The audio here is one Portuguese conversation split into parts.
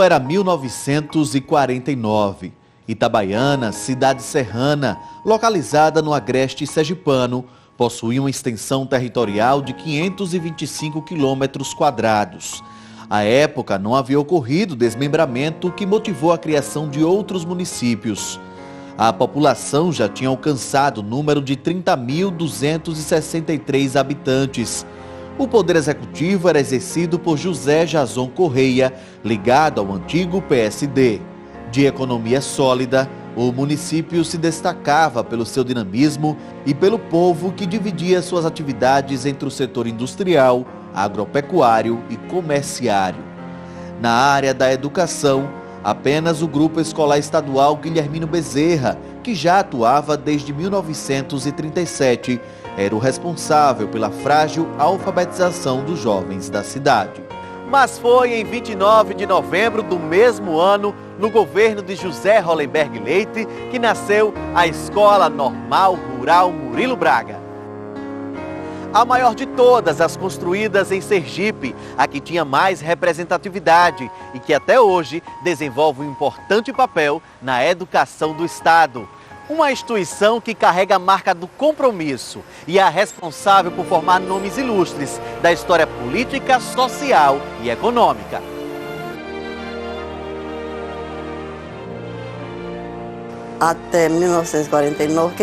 era 1949. Itabaiana, cidade serrana, localizada no agreste sergipano, possui uma extensão territorial de 525 quilômetros quadrados. À época, não havia ocorrido desmembramento que motivou a criação de outros municípios. A população já tinha alcançado o número de 30.263 habitantes. O poder executivo era exercido por José Jason Correia, ligado ao antigo PSD. De economia sólida, o município se destacava pelo seu dinamismo e pelo povo que dividia suas atividades entre o setor industrial, agropecuário e comerciário. Na área da educação, apenas o Grupo Escolar Estadual Guilhermino Bezerra, que já atuava desde 1937, era o responsável pela frágil alfabetização dos jovens da cidade. Mas foi em 29 de novembro do mesmo ano, no governo de José Hollenberg Leite, que nasceu a Escola Normal Rural Murilo Braga. A maior de todas as construídas em Sergipe, a que tinha mais representatividade e que até hoje desenvolve um importante papel na educação do Estado. Uma instituição que carrega a marca do compromisso e é responsável por formar nomes ilustres da história política, social e econômica. Até 1949,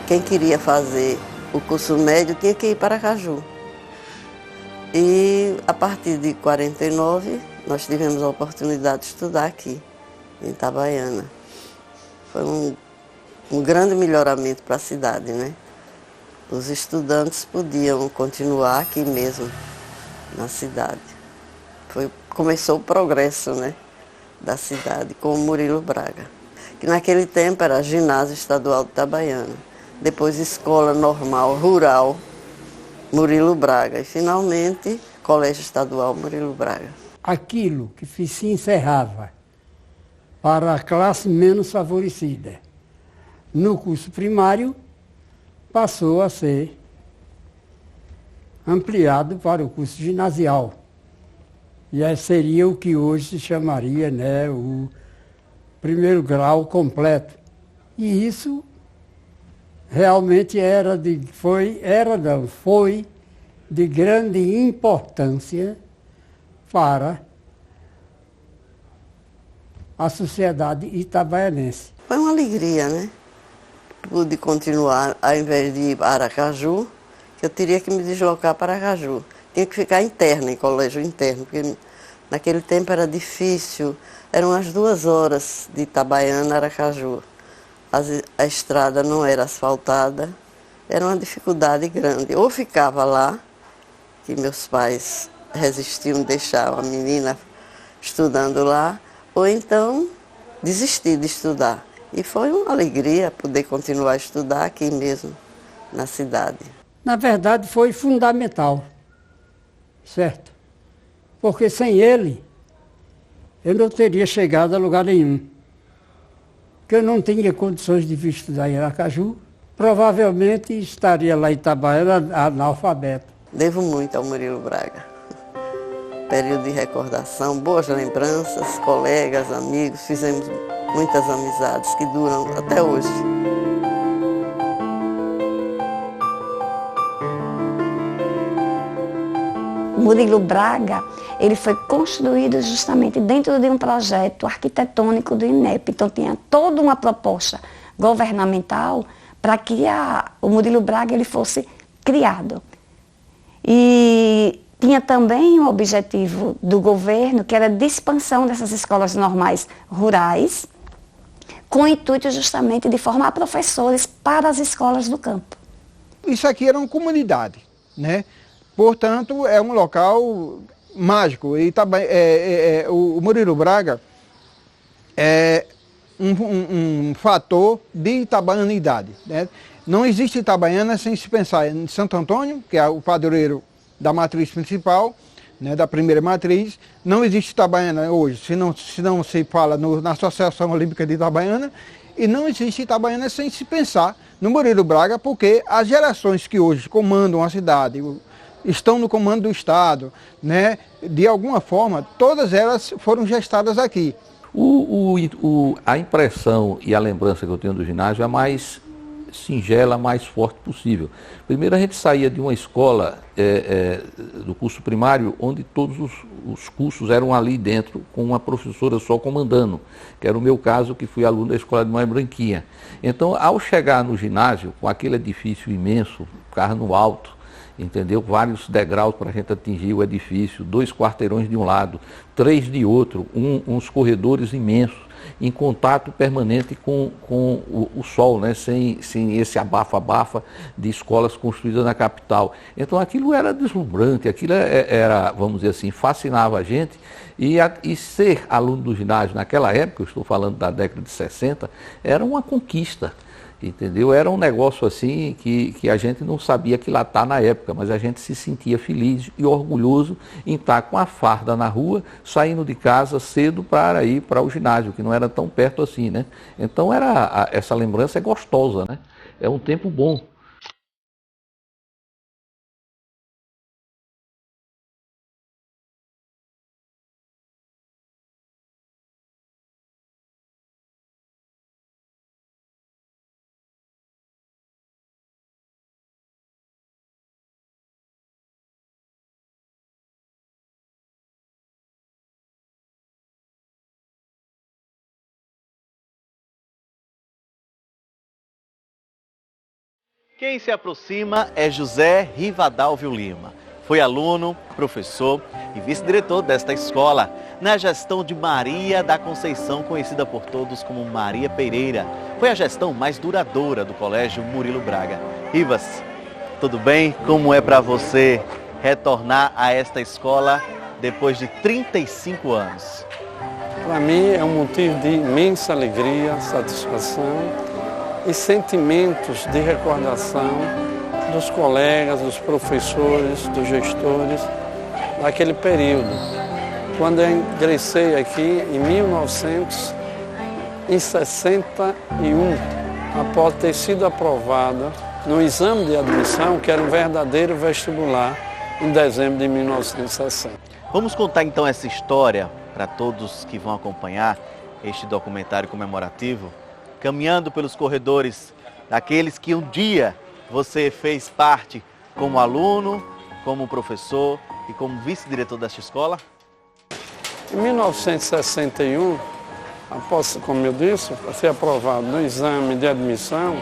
quem queria fazer o curso médio tinha que ir para Aracaju. E a partir de 49, nós tivemos a oportunidade de estudar aqui, em Itabaiana. Foi um grande melhoramento para a cidade, né? Os estudantes podiam continuar aqui mesmo, na cidade. Começou o progresso, né, da cidade, com o Murilo Braga, que naquele tempo era Ginásio Estadual de Itabaiana, depois Escola Normal Rural Murilo Braga e finalmente Colégio Estadual Murilo Braga. Aquilo que se encerrava para a classe menos favorecida no curso primário passou a ser ampliado para o curso ginasial. E aí seria o que hoje se chamaria, né, o primeiro grau completo. E isso realmente foi de grande importância para a sociedade itabaianense. Foi uma alegria, né? Pude continuar, ao invés de ir para Aracaju, que eu teria que me deslocar para Aracaju. Tinha que ficar interna, em colégio interno, porque naquele tempo era difícil. Eram as 2 horas de Itabaiana a Aracaju. A estrada não era asfaltada, era uma dificuldade grande. Ou ficava lá, que meus pais resistiam deixar a menina estudando lá, ou então desistir de estudar. E foi uma alegria poder continuar a estudar aqui mesmo, na cidade. Na verdade, foi fundamental, certo? Porque sem ele, eu não teria chegado a lugar nenhum. Porque eu não tinha condições de vir estudar em Aracaju, provavelmente estaria lá em Itabaiana analfabeto. Devo muito ao Murilo Braga. Período de recordação, boas lembranças, colegas, amigos, fizemos muitas amizades que duram até hoje. O Murilo Braga, ele foi construído justamente dentro de um projeto arquitetônico do INEP. Então tinha toda uma proposta governamental para que o Murilo Braga ele fosse criado. E tinha também um objetivo do governo, que era de expansão dessas escolas normais rurais, com o intuito justamente de formar professores para as escolas do campo. Isso aqui era uma comunidade, né? Portanto, é um local mágico. E o Murilo Braga é um fator de itabaianidade, né? Não existe Itabaiana sem se pensar em Santo Antônio, que é o padroeiro da matriz principal, né, da primeira matriz. Não existe Itabaiana hoje, se não se fala na Associação Olímpica de Itabaiana, e não existe Itabaiana sem se pensar no Murilo Braga, porque as gerações que hoje comandam a cidade estão no comando do Estado, né? De alguma forma, todas elas foram gestadas aqui. A impressão e a lembrança que eu tenho do ginásio é a mais singela, mais forte possível. Primeiro, a gente saía de uma escola do curso primário, onde todos os cursos eram ali dentro, com uma professora só comandando, que era o meu caso, que fui aluno da Escola de Mãe Branquinha. Então, ao chegar no ginásio, com aquele edifício imenso, carro no alto, entendeu? Vários degraus para a gente atingir o edifício, 2 quarteirões de um lado, 3 de outro, uns corredores imensos, em contato permanente com o sol, né? sem esse abafa-abafa de escolas construídas na capital. Então aquilo era deslumbrante, aquilo era, vamos dizer assim, fascinava a gente, e ser aluno do ginásio naquela época, eu estou falando da década de 60, era uma conquista. Entendeu? Era um negócio assim que a gente não sabia que lá está na época, mas a gente se sentia feliz e orgulhoso em estar com a farda na rua, saindo de casa cedo para ir para o ginásio, que não era tão perto assim, né? Então essa lembrança é gostosa, né? É um tempo bom. Quem se aproxima é José Rivadalvio Lima. Foi aluno, professor e vice-diretor desta escola, na gestão de Maria da Conceição, conhecida por todos como Maria Pereira. Foi a gestão mais duradoura do Colégio Murilo Braga. Rivas, tudo bem? Como é para você retornar a esta escola depois de 35 anos? Para mim é um motivo de imensa alegria, satisfação e sentimentos de recordação dos colegas, dos professores, dos gestores daquele período. Quando eu ingressei aqui em 1961, após ter sido aprovada no exame de admissão, que era um verdadeiro vestibular, em dezembro de 1960. Vamos contar então essa história para todos que vão acompanhar este documentário comemorativo, caminhando pelos corredores daqueles que um dia você fez parte como aluno, como professor e como vice-diretor desta escola? Em 1961, após, como eu disse, ser aprovado no exame de admissão,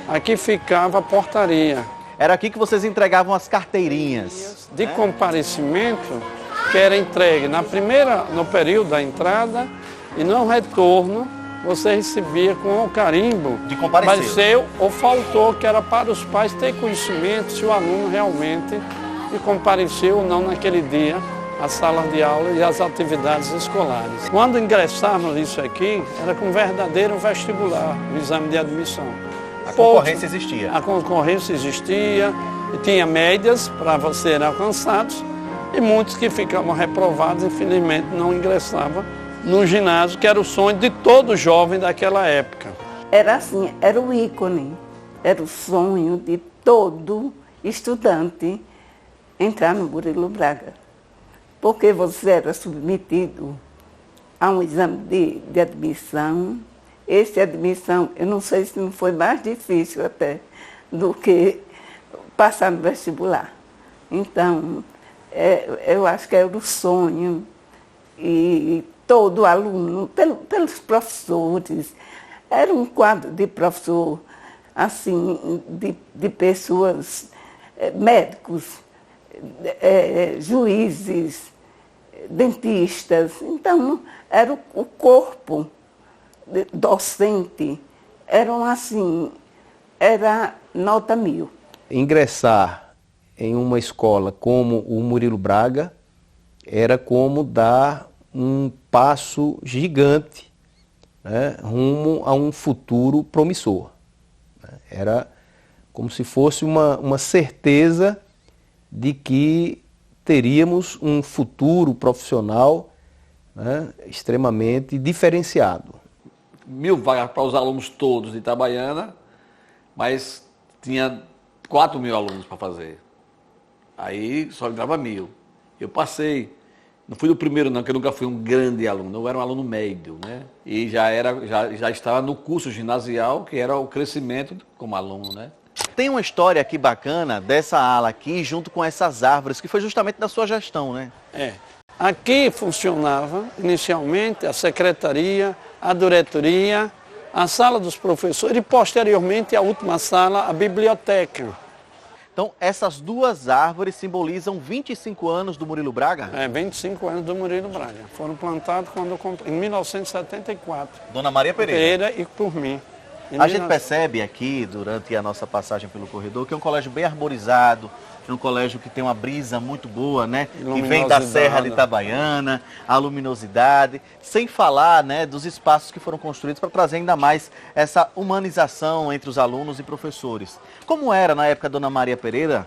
aqui ficava a portaria. Era aqui que vocês entregavam as carteirinhas de comparecimento, que era entregue no período da entrada, e no retorno você recebia com o carimbo de comparecer. Apareceu ou faltou, que era para os pais ter conhecimento se o aluno realmente compareceu ou não naquele dia às salas de aula e às atividades escolares. Quando ingressávamos isso aqui, era com um verdadeiro vestibular, o exame de admissão. A concorrência existia. A concorrência existia, e tinha médias para serem alcançados, e muitos que ficavam reprovados, infelizmente, não ingressavam no ginásio, que era o sonho de todo jovem daquela época. Era assim, era o ícone, era o sonho de todo estudante entrar no Murilo Braga. Porque você era submetido a um exame de admissão. Esse admissão, eu não sei se não foi mais difícil até do que passar no vestibular. Então, eu acho que era o sonho, e todo aluno, pelos professores, era um quadro de professor, assim, de pessoas, médicos, juízes, dentistas. Então, era o corpo docente, eram assim, era nota 1000. Ingressar em uma escola como o Murilo Braga era como dar um passo gigante, né, rumo a um futuro promissor. Era como se fosse uma certeza de que teríamos um futuro profissional, né, extremamente diferenciado. 1000 vagas para os alunos todos de Itabaiana, mas tinha 4.000 alunos para fazer. Aí só dava 1000. Eu passei. Não fui o primeiro não, porque eu nunca fui um grande aluno. Eu era um aluno médio, né? E já estava no curso ginasial, que era o crescimento como aluno, né? Tem uma história aqui bacana dessa ala aqui, junto com essas árvores, que foi justamente da sua gestão, né? Aqui funcionava inicialmente a secretaria, a diretoria, a sala dos professores e posteriormente a última sala, a biblioteca. Então, essas duas árvores simbolizam 25 anos do Murilo Braga? 25 anos do Murilo Braga. Foram plantados em 1974. Dona Maria Pereira. E por mim. A gente percebe aqui, durante a nossa passagem pelo corredor, que é um colégio bem arborizado, é um colégio que tem uma brisa muito boa, né? Que vem da Serra de Itabaiana, a luminosidade, sem falar, né, dos espaços que foram construídos para trazer ainda mais essa humanização entre os alunos e professores. Como era na época da Dona Maria Pereira,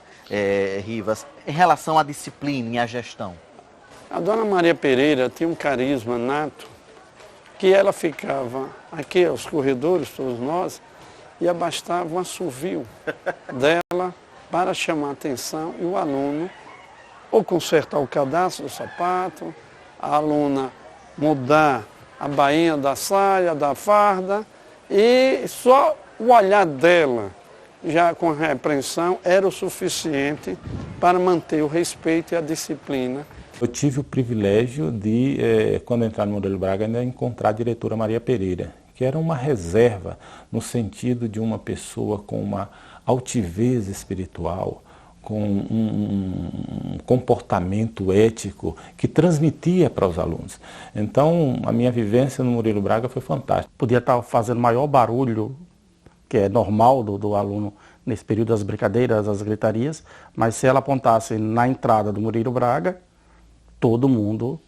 Rivas, em relação à disciplina e à gestão? A Dona Maria Pereira tinha um carisma nato, que ela ficava aqui aos corredores, todos nós, e abastava um assovio dela para chamar a atenção e o aluno ou consertar o cadastro do sapato, a aluna mudar a bainha da saia, da farda, e só o olhar dela, já com repreensão, era o suficiente para manter o respeito e a disciplina. Eu tive o privilégio de, quando entrar no Murilo Braga, ainda encontrar a diretora Maria Pereira, que era uma reserva no sentido de uma pessoa com uma altivez espiritual, com um comportamento ético que transmitia para os alunos. Então, a minha vivência no Murilo Braga foi fantástica. Podia estar fazendo maior barulho, que é normal do aluno nesse período das brincadeiras, das gritarias, mas se ela apontasse na entrada do Murilo Braga, todo mundo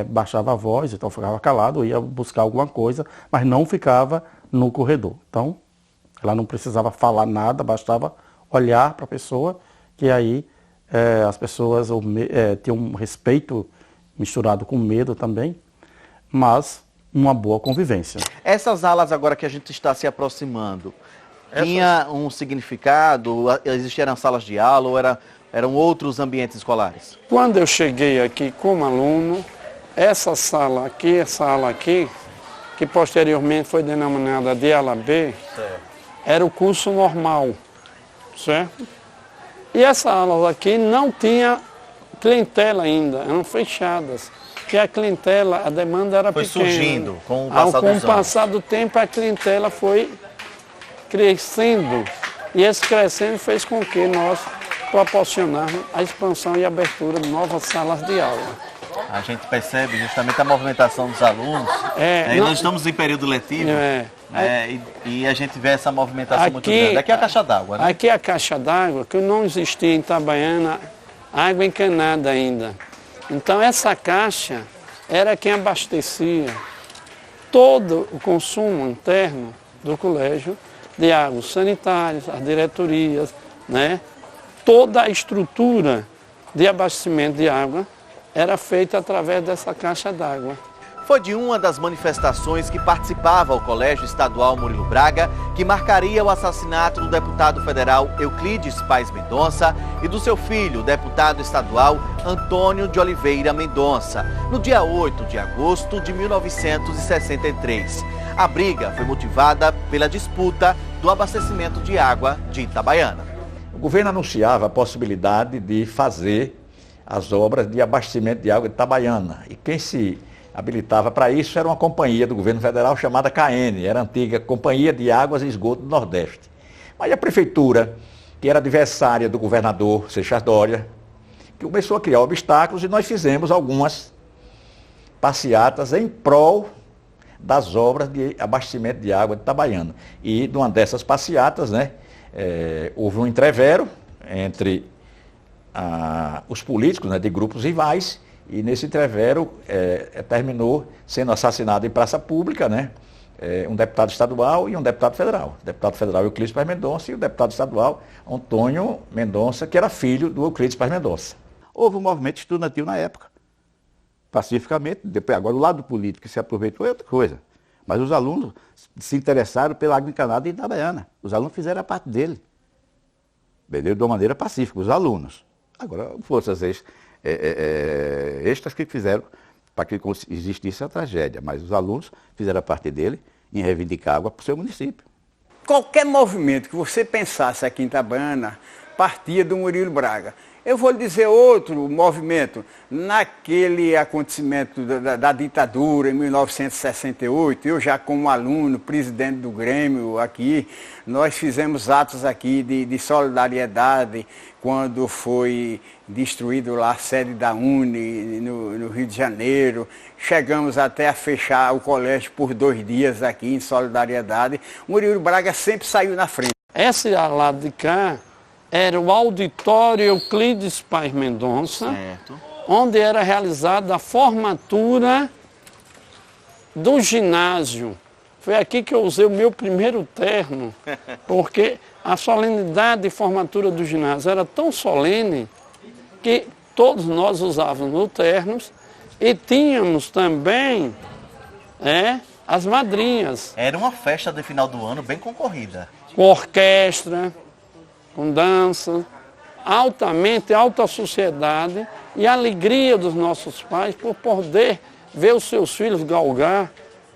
baixava a voz, então ficava calado, ia buscar alguma coisa, mas não ficava no corredor. Então, ela não precisava falar nada, bastava olhar para a pessoa, que aí as pessoas tinham um respeito misturado com medo também, mas uma boa convivência. Essas alas agora que a gente está se aproximando, tinha um significado? Existiam salas de aula ou eram outros ambientes escolares? Quando eu cheguei aqui como aluno, essa sala aqui, que posteriormente foi denominada de ala B, era o curso normal, certo? E essas aulas aqui não tinha clientela ainda, eram fechadas. Porque a clientela, a demanda era pequena. Foi surgindo com o passar dos anos. Com o passar do tempo, a clientela foi crescendo. E esse crescendo fez com que nós proporcionarmos a expansão e abertura de novas salas de aula. A gente percebe justamente a movimentação dos alunos. Nós estamos em período letivo, e a gente vê essa movimentação muito grande. Aqui é a caixa d'água, né? Aqui é a caixa d'água, que não existia em Itabaiana água encanada ainda. Então essa caixa era quem abastecia todo o consumo interno do colégio de águas sanitárias, as diretorias, né? Toda a estrutura de abastecimento de água era feita através dessa caixa d'água. Foi de uma das manifestações que participava o Colégio Estadual Murilo Braga que marcaria o assassinato do deputado federal Euclides Paes Mendonça e do seu filho, o deputado estadual Antônio de Oliveira Mendonça, no dia 8 de agosto de 1963. A briga foi motivada pela disputa do abastecimento de água de Itabaiana. O governo anunciava a possibilidade de fazer as obras de abastecimento de água de Itabaiana. E quem se habilitava para isso era uma companhia do governo federal chamada CAEN, era a antiga Companhia de Águas e Esgoto do Nordeste. Mas a prefeitura, que era adversária do governador Seixas Dória, que começou a criar obstáculos e nós fizemos algumas passeatas em prol das obras de abastecimento de água de Itabaiana. E numa dessas passeatas, houve um entrevero entre os políticos, de grupos rivais, e nesse entrevero terminou sendo assassinado em praça pública, um deputado estadual e um deputado federal. O deputado federal Euclides Paes Mendonça e o deputado estadual Antônio Mendonça, que era filho do Euclides Paes Mendonça. Houve um movimento estudantil na época, pacificamente. Depois, agora o lado político que se aproveitou é outra coisa. Mas os alunos se interessaram pela água encanada em Itabaiana. Os alunos fizeram a parte dele. Entendeu? De uma maneira pacífica, os alunos. Agora, forças extras que fizeram para que existisse a tragédia, mas os alunos fizeram a parte dele em reivindicar água para o seu município. Qualquer movimento que você pensasse aqui em Itabaiana partia do Murilo Braga. Eu vou lhe dizer outro movimento. Naquele acontecimento da ditadura, em 1968, eu já como aluno, presidente do Grêmio aqui, nós fizemos atos aqui de solidariedade quando foi destruído lá a sede da UNE, no Rio de Janeiro. Chegamos até a fechar o colégio por 2 dias aqui em solidariedade. O Murilo Braga sempre saiu na frente. Esse lado de cá era o auditório Euclides Paz Mendonça, certo, onde era realizada a formatura do ginásio. Foi aqui que eu usei o meu primeiro terno, porque a solenidade de formatura do ginásio era tão solene que todos nós usávamos ternos e tínhamos também as madrinhas. Era uma festa de final do ano bem concorrida. Com orquestra, com dança, alta sociedade e a alegria dos nossos pais por poder ver os seus filhos galgar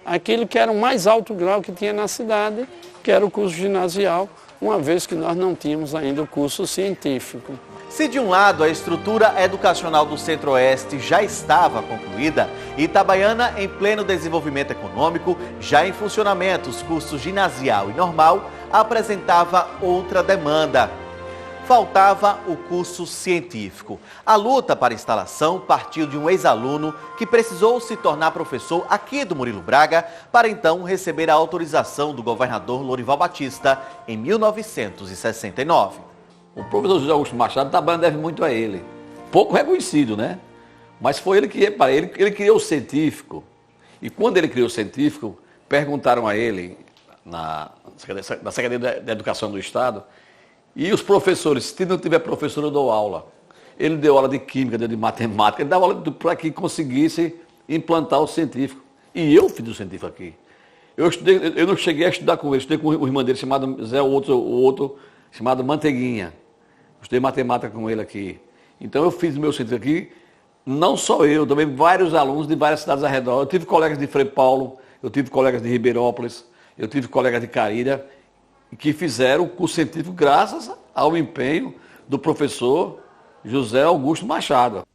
aquilo que era o mais alto grau que tinha na cidade, que era o curso ginasial, uma vez que nós não tínhamos ainda o curso científico. Se de um lado a estrutura educacional do Centro-Oeste já estava concluída, Itabaiana, em pleno desenvolvimento econômico, já em funcionamento os cursos ginasial e normal, apresentava outra demanda. Faltava o curso científico. A luta para a instalação partiu de um ex-aluno que precisou se tornar professor aqui do Murilo Braga para então receber a autorização do governador Lorival Batista em 1969. O professor José Augusto Machado, Itabaiana deve muito a ele. Pouco reconhecido, né? Mas foi ele que, ele criou o científico. E quando ele criou o científico, perguntaram a ele, na Secretaria da Educação do Estado, e os professores, se não tiver professor, eu dou aula. Ele deu aula de química, deu de matemática, ele dava aula para que conseguisse implantar o científico. E eu fiz o científico aqui. Eu não cheguei a estudar com ele, estudei com o irmão dele chamado Zé, o outro chamado Manteiguinha. Estudei matemática com ele aqui. Então eu fiz o meu científico aqui, não só eu, também vários alunos de várias cidades ao redor. Eu tive colegas de Frei Paulo, eu tive colegas de Ribeirópolis, eu tive colegas de Carilha, que fizeram o curso científico graças ao empenho do professor José Augusto Machado.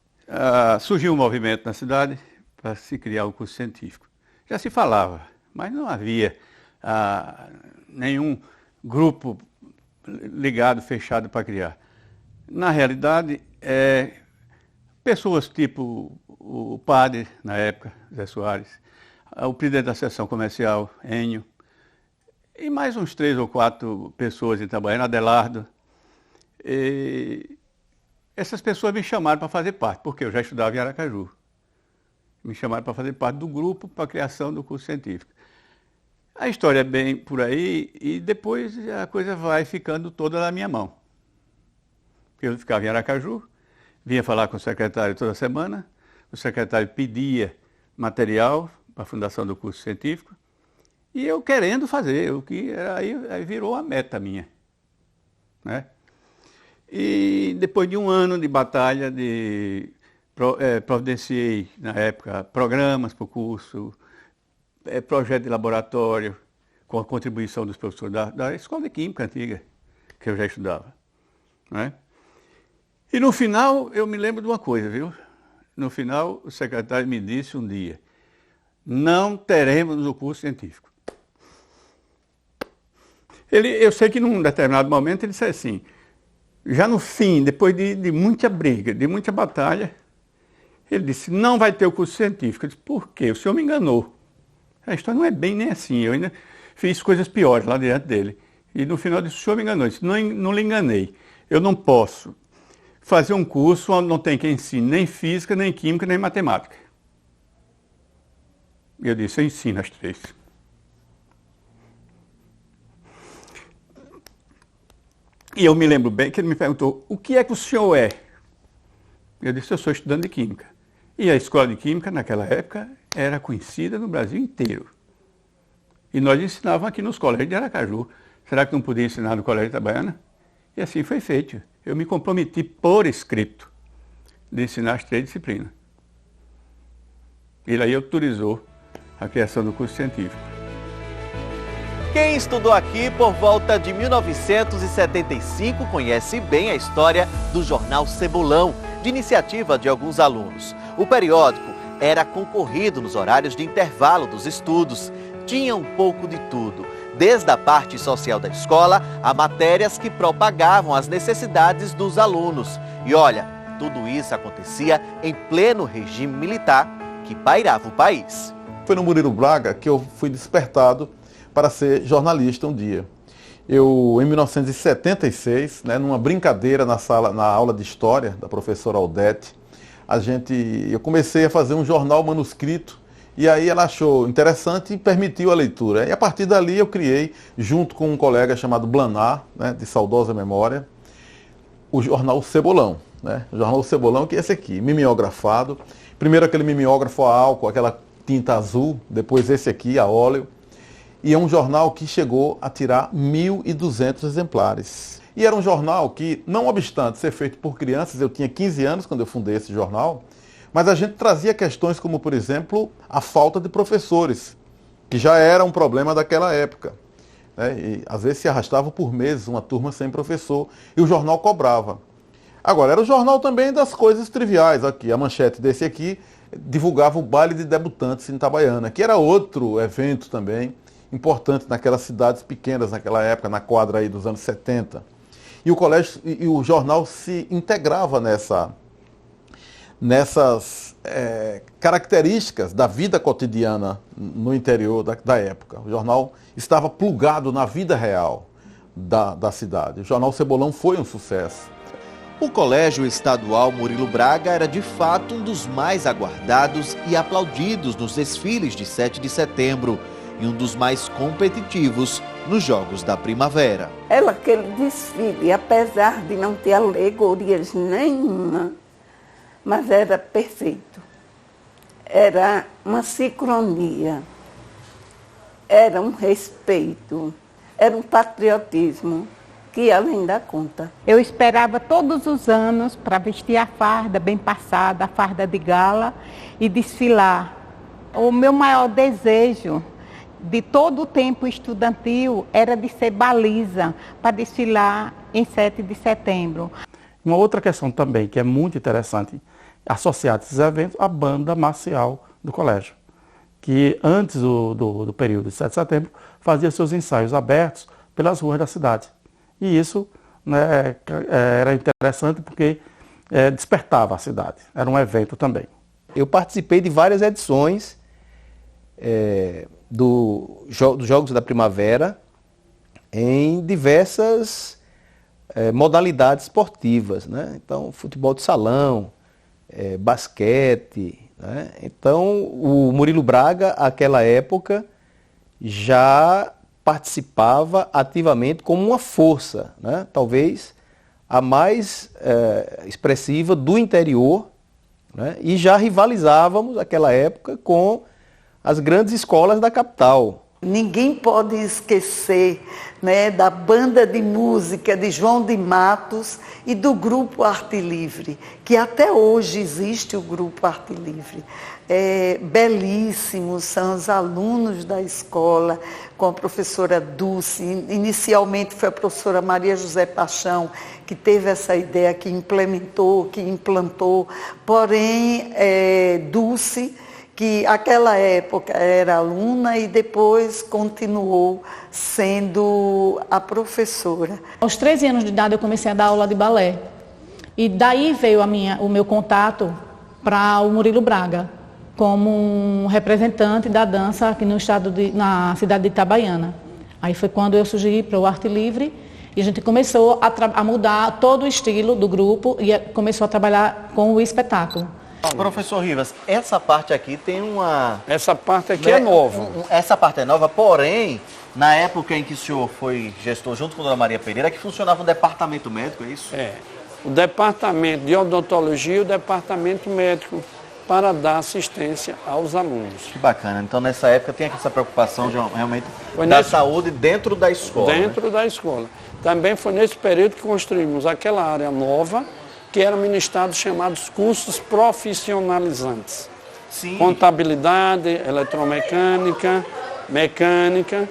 Surgiu um movimento na cidade para se criar o curso científico. Já se falava, mas não havia nenhum grupo ligado, fechado para criar. Na realidade, pessoas tipo o padre, na época, Zé Soares, o presidente da seção comercial, Enio, e mais uns 3 ou 4 pessoas em Itabaiana, Adelardo. E essas pessoas me chamaram para fazer parte, porque eu já estudava em Aracaju. Me chamaram para fazer parte do grupo para a criação do curso científico. A história é bem por aí e depois a coisa vai ficando toda na minha mão. Eu ficava em Aracaju, vinha falar com o secretário toda semana, o secretário pedia material para a fundação do curso científico, e eu querendo fazer, aí virou a meta minha, né? E depois de um ano de batalha, providenciei, na época, programas para o curso, projeto de laboratório, com a contribuição dos professores da Escola de Química antiga, que eu já estudava, né? E no final, eu me lembro de uma coisa, viu? No final, o secretário me disse um dia, não teremos o curso científico. Eu sei que num determinado momento ele disse assim, já no fim, depois de muita briga, de muita batalha, ele disse, não vai ter o curso científico. Eu disse, por quê? O senhor me enganou. A história não é bem nem assim, eu ainda fiz coisas piores lá diante dele. E no final disse, o senhor me enganou. Eu disse, não lhe enganei. Eu não posso fazer um curso onde não tem quem ensine nem física, nem química, nem matemática. E eu disse, eu ensino as 3. E eu me lembro bem que ele me perguntou, o que é que o senhor é? Eu disse, eu sou estudante de Química. E a Escola de Química, naquela época, era conhecida no Brasil inteiro. E nós ensinávamos aqui nos colégios de Aracaju. Será que não podia ensinar no Colégio Itabaiana? E assim foi feito. eu me comprometi por escrito de ensinar as 3 disciplinas. Ele aí autorizou a criação do curso científico. Quem estudou aqui por volta de 1975 conhece bem a história do jornal Cebolão, de iniciativa de alguns alunos. O periódico era concorrido nos horários de intervalo dos estudos. Tinha um pouco de tudo, desde a parte social da escola a matérias que propagavam as necessidades dos alunos. E olha, tudo isso acontecia em pleno regime militar que pairava o país. Foi no Murilo Braga que eu fui despertado para ser jornalista um dia. Eu, em 1976, numa brincadeira na aula de História da professora Aldete, eu comecei a fazer um jornal manuscrito e aí ela achou interessante e permitiu a leitura. E a partir dali eu criei, junto com um colega chamado Blanar, de saudosa memória, o jornal Cebolão. O jornal Cebolão, que é esse aqui, mimeografado. Primeiro aquele mimeógrafo a álcool, aquela tinta azul, depois esse aqui, a óleo. E é um jornal que chegou a tirar 1.200 exemplares. E era um jornal que, não obstante ser feito por crianças, eu tinha 15 anos quando eu fundei esse jornal, mas a gente trazia questões como, por exemplo, a falta de professores, que já era um problema daquela época. E às vezes se arrastava por meses uma turma sem professor, e o jornal cobrava. Agora, era o jornal também das coisas triviais. Aqui, a manchete desse aqui divulgava o baile de debutantes em Itabaiana, que era outro evento também importante naquelas cidades pequenas naquela época, na quadra aí dos anos 70. E o colégio e o jornal se integrava nessas características da vida cotidiana no interior da época. O jornal estava plugado na vida real da cidade. O jornal Cebolão foi um sucesso. O Colégio Estadual Murilo Braga era de fato um dos mais aguardados e aplaudidos nos desfiles de 7 de setembro e um dos mais competitivos nos Jogos da Primavera. Aquele desfile, apesar de não ter alegorias nenhuma, mas era perfeito. Era uma sincronia, era um respeito, era um patriotismo que além da conta. Eu esperava todos os anos para vestir a farda bem passada, a farda de gala e desfilar. O meu maior desejo de todo o tempo estudantil era de ser baliza para desfilar em 7 de setembro. Uma outra questão também que é muito interessante, associada a esses eventos, a banda marcial do colégio, que antes do período de 7 de setembro fazia seus ensaios abertos pelas ruas da cidade. E isso era interessante porque despertava a cidade, era um evento também. Eu participei de várias edições dos Jogos da Primavera em diversas modalidades esportivas, Então, futebol de salão, basquete, Então, o Murilo Braga, naquela época, já participava ativamente como uma força, talvez a mais expressiva do interior, e já rivalizávamos naquela época com as grandes escolas da capital. Ninguém pode esquecer da banda de música de João de Matos e do Grupo Arte Livre, que até hoje existe o Grupo Arte Livre. Belíssimos são os alunos da escola, com a professora Dulce. Inicialmente foi a professora Maria José Paixão que teve essa ideia, que implantou, porém Dulce, que naquela época era aluna e depois continuou sendo a professora. Aos 13 anos de idade eu comecei a dar aula de balé. E daí veio o meu contato para o Murilo Braga, como um representante da dança aqui na cidade de Itabaiana. Aí foi quando eu surgi para o Arte Livre e a gente começou a mudar todo o estilo do grupo e começou a trabalhar com o espetáculo. Professor Rivas, essa parte aqui tem uma... Essa parte aqui é nova. Essa parte é nova, porém, na época em que o senhor foi gestor junto com a dona Maria Pereira, que funcionava um departamento médico, é isso? O departamento de odontologia e o departamento médico para dar assistência aos alunos. Que bacana. Então, nessa época, tem essa preocupação de, realmente da saúde dentro da escola. Dentro da escola. Também foi nesse período que construímos aquela área nova, que eram ministrados chamados cursos profissionalizantes. Sim. Contabilidade, eletromecânica, mecânica.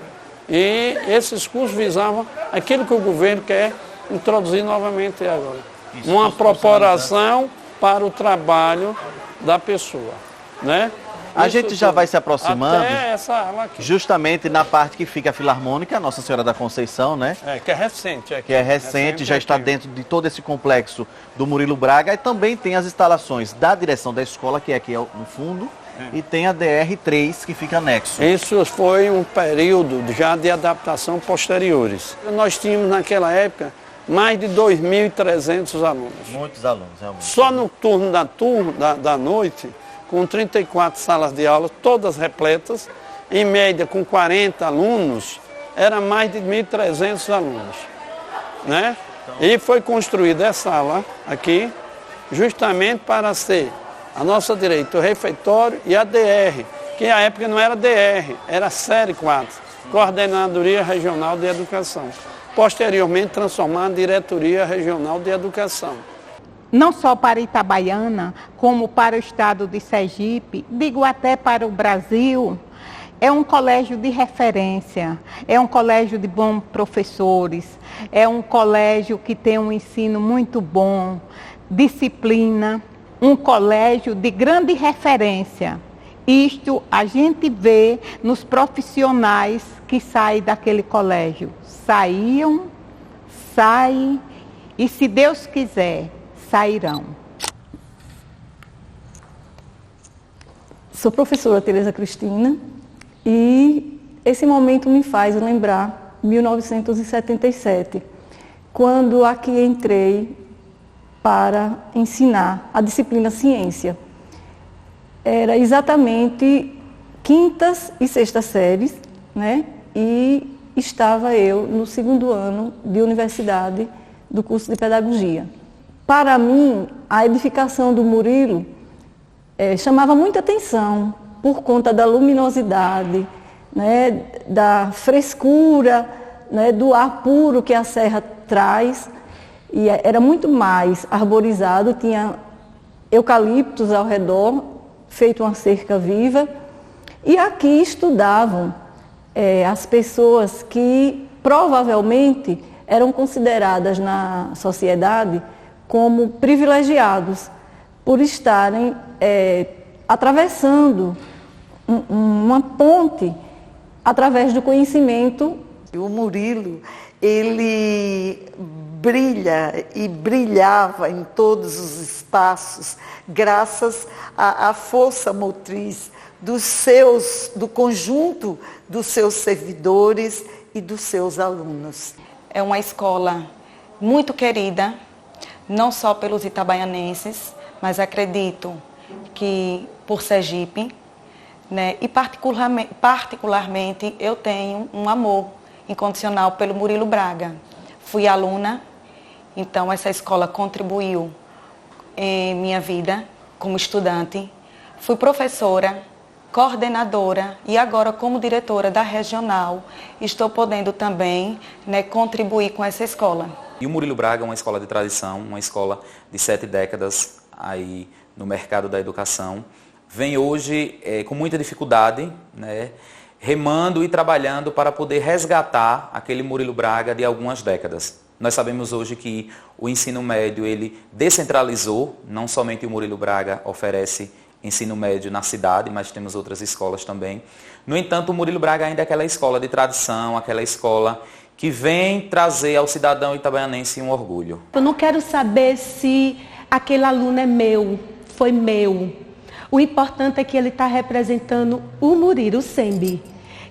E esses cursos visavam aquilo que o governo quer introduzir novamente agora. Uma proporção para o trabalho da pessoa, né? A gente já vai se aproximando, até essa aula aqui. Justamente na parte que fica a Filarmônica, Nossa Senhora da Conceição, né? Que é recente. Que é recente, já está dentro de todo esse complexo do Murilo Braga. E também tem as instalações da direção da escola, que é aqui no fundo, e tem a DR3, que fica anexo. Isso foi um período já de adaptação posteriores. Nós tínhamos naquela época mais de 2.300 alunos. Muitos alunos, realmente. Só no turno da noite, com 34 salas de aula, todas repletas, em média com 40 alunos, era mais de 1.300 alunos. Né? E foi construída essa sala aqui, justamente para ser a nossa direita, o refeitório e a DR, que na época não era DR, era Série 4, Coordenadoria Regional de Educação. Posteriormente transformada em Diretoria Regional de Educação. Não só para Itabaiana, como para o estado de Sergipe, digo até para o Brasil, é um colégio de referência, é um colégio de bons professores, é um colégio que tem um ensino muito bom, disciplina, um colégio de grande referência. Isto a gente vê nos profissionais que saem daquele colégio. Saem e, se Deus quiser, sairão. Sou professora Tereza Cristina e esse momento me faz lembrar 1977, quando aqui entrei para ensinar a disciplina ciência. Era exatamente quintas e sextas séries, né? E estava eu no segundo ano de universidade do curso de pedagogia. Para mim, a edificação do Murilo chamava muita atenção por conta da luminosidade, né, da frescura, né, do ar puro que a serra traz. E era muito mais arborizado, tinha eucaliptos ao redor, feito uma cerca viva. E aqui estudavam as pessoas que provavelmente eram consideradas na sociedade como privilegiados por estarem atravessando uma ponte através do conhecimento. O Murilo, ele brilha e brilhava em todos os espaços graças à força motriz do conjunto dos seus servidores e dos seus alunos. É uma escola muito querida, não só pelos itabaianenses, mas acredito que por Sergipe, né? E particularmente eu tenho um amor incondicional pelo Murilo Braga. Fui aluna, então essa escola contribuiu em minha vida como estudante. Fui professora, coordenadora e agora como diretora da regional estou podendo também, né, contribuir com essa escola. E o Murilo Braga é uma escola de tradição, uma escola de 7 décadas aí no mercado da educação. Vem hoje com muita dificuldade, né, remando e trabalhando para poder resgatar aquele Murilo Braga de algumas décadas. Nós sabemos hoje que o ensino médio ele descentralizou, não somente o Murilo Braga oferece ensino médio na cidade, mas temos outras escolas também. No entanto, o Murilo Braga ainda é aquela escola de tradição, aquela escola que vem trazer ao cidadão itabaianense um orgulho. Eu não quero saber se aquele aluno é meu, foi meu. O importante é que ele está representando o Murilo, o SEMB.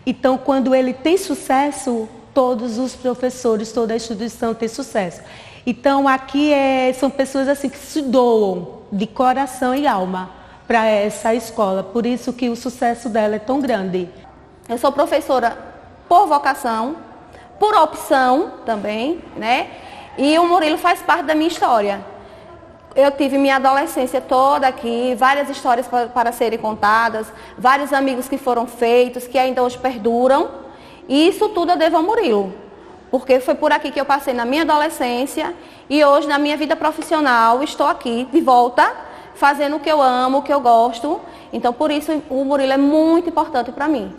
Então, quando ele tem sucesso, todos os professores, toda a instituição tem sucesso. Então, aqui são pessoas assim que se doam de coração e alma para essa escola. Por isso que o sucesso dela é tão grande. Eu sou professora por vocação, por opção também, né? E o Murilo faz parte da minha história. Eu tive minha adolescência toda aqui, várias histórias para serem contadas, vários amigos que foram feitos, que ainda hoje perduram. E isso tudo eu devo ao Murilo, porque foi por aqui que eu passei na minha adolescência e hoje na minha vida profissional estou aqui de volta, fazendo o que eu amo, o que eu gosto. Então por isso o Murilo é muito importante para mim.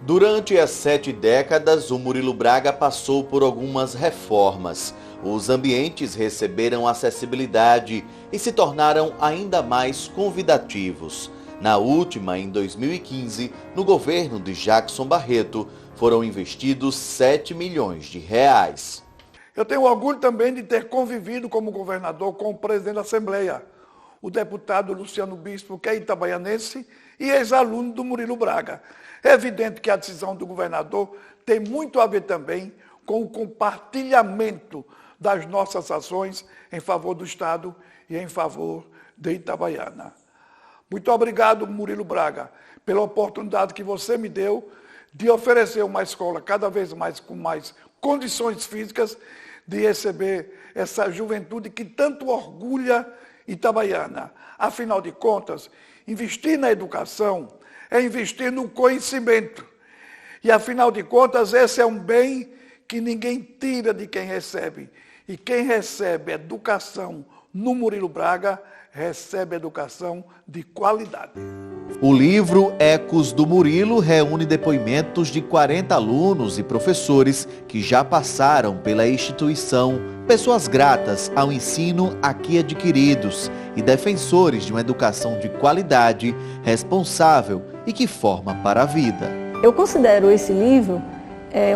Durante as 7 décadas, o Murilo Braga passou por algumas reformas. Os ambientes receberam acessibilidade e se tornaram ainda mais convidativos. Na última, em 2015, no governo de Jackson Barreto, foram investidos 7 milhões de reais. Eu tenho orgulho também de ter convivido como governador com o presidente da Assembleia, o deputado Luciano Bispo, que é itabaianense e ex-aluno do Murilo Braga. É evidente que a decisão do governador tem muito a ver também com o compartilhamento das nossas ações em favor do Estado e em favor de Itabaiana. Muito obrigado, Murilo Braga, pela oportunidade que você me deu de oferecer uma escola cada vez mais com mais condições físicas de receber essa juventude que tanto orgulha Itabaiana. Afinal de contas, investir na educação é investir no conhecimento. E afinal de contas, esse é um bem que ninguém tira de quem recebe. E quem recebe educação no Murilo Braga, recebe educação de qualidade. O livro Ecos do Murilo reúne depoimentos de 40 alunos e professores que já passaram pela instituição, pessoas gratas ao ensino aqui adquiridos e defensores de uma educação de qualidade, responsável e que forma para a vida. Eu considero esse livro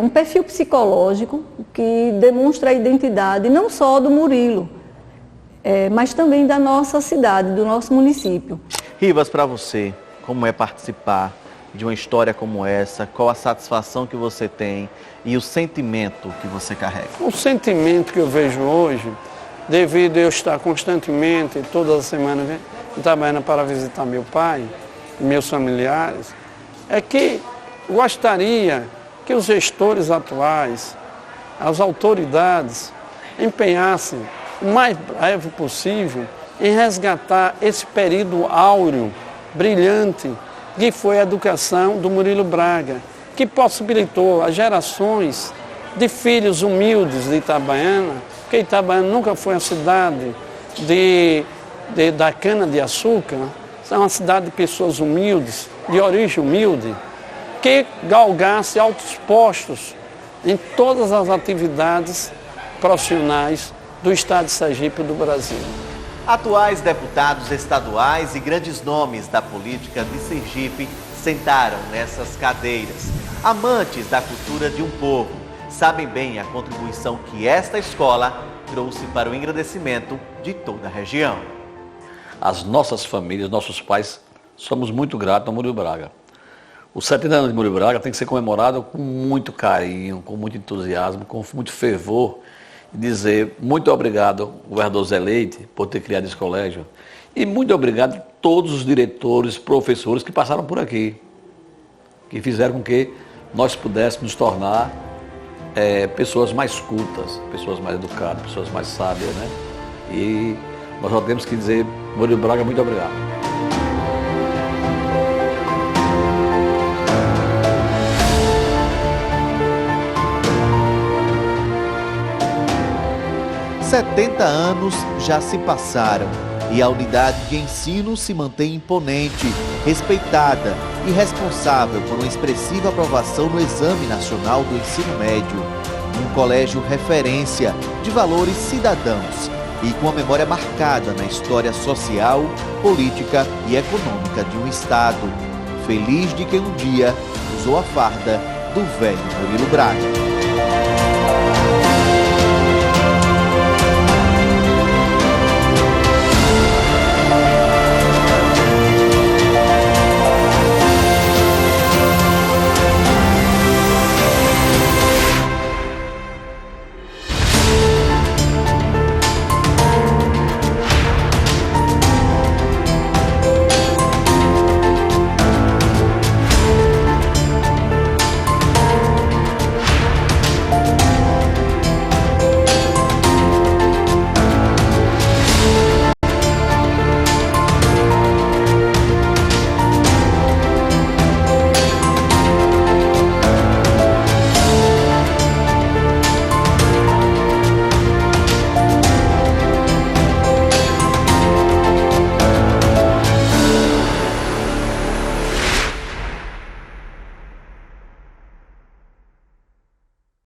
um perfil psicológico que demonstra a identidade não só do Murilo, mas também da nossa cidade, do nosso município. Rivas, para você, como é participar de uma história como essa? Qual a satisfação que você tem e o sentimento que você carrega? O sentimento que eu vejo hoje, devido a eu estar constantemente, toda semana em Itabaiana para visitar meu pai e meus familiares, é que gostaria que os gestores atuais, as autoridades, empenhassem o mais breve possível em resgatar esse período áureo, brilhante, que foi a educação do Murilo Braga, que possibilitou as gerações de filhos humildes de Itabaiana, porque Itabaiana nunca foi uma cidade da cana-de-açúcar, é uma cidade de pessoas humildes, de origem humilde, que galgasse altos postos em todas as atividades profissionais do Estado de Sergipe e do Brasil. Atuais deputados estaduais e grandes nomes da política de Sergipe sentaram nessas cadeiras. Amantes da cultura de um povo, sabem bem a contribuição que esta escola trouxe para o engrandecimento de toda a região. As nossas famílias, nossos pais, somos muito gratos ao Murilo Braga. Os 70 anos de Murilo Braga tem que ser comemorado com muito carinho, com muito entusiasmo, com muito fervor. E dizer muito obrigado, governador Zé Leite, por ter criado esse colégio. E muito obrigado a todos os diretores, professores que passaram por aqui, que fizeram com que nós pudéssemos nos tornar pessoas mais cultas, pessoas mais educadas, pessoas mais sábias, né? E nós só temos que dizer, Murilo Braga, muito obrigado. Há 70 anos já se passaram e a unidade de ensino se mantém imponente, respeitada e responsável por uma expressiva aprovação no Exame Nacional do Ensino Médio. Um colégio referência de valores cidadãos e com a memória marcada na história social, política e econômica de um Estado. Feliz de quem um dia usou a farda do velho Murilo Braga.